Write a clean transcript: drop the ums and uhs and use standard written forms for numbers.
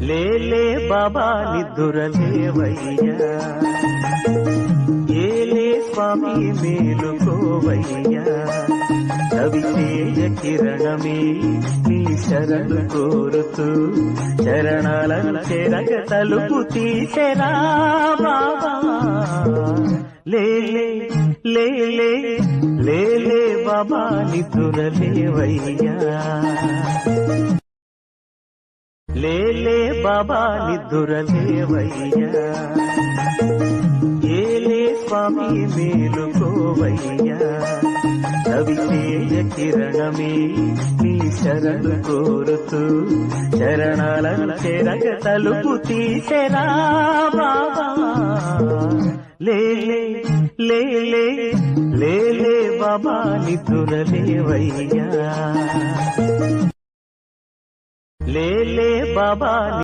లేలే బాబా నిద్దురలేవయ్యా, ఏలే స్వామి మేలుకోవయ్యా, రవితేజ కిరణమే నీ శరణు కోరుతూ చరణాలను చెరగ తలుపు తీసెరా బాబా. లేలే లేలే లేలే బాబా నిద్దురలేవయ్యా, లేలే బాబా నిద్దురలేవయ్యా, ఏలే స్వామి మేలుకోవయ్యా, రవితేజ కిరణమే నీ శరణు కోరుతూ చరణాలను చెరగ తలుపు తీసెరా బాబా. లేలే లేలే లేలే బాబా నిద్దురలేవయ్యా, లేలే బాబా.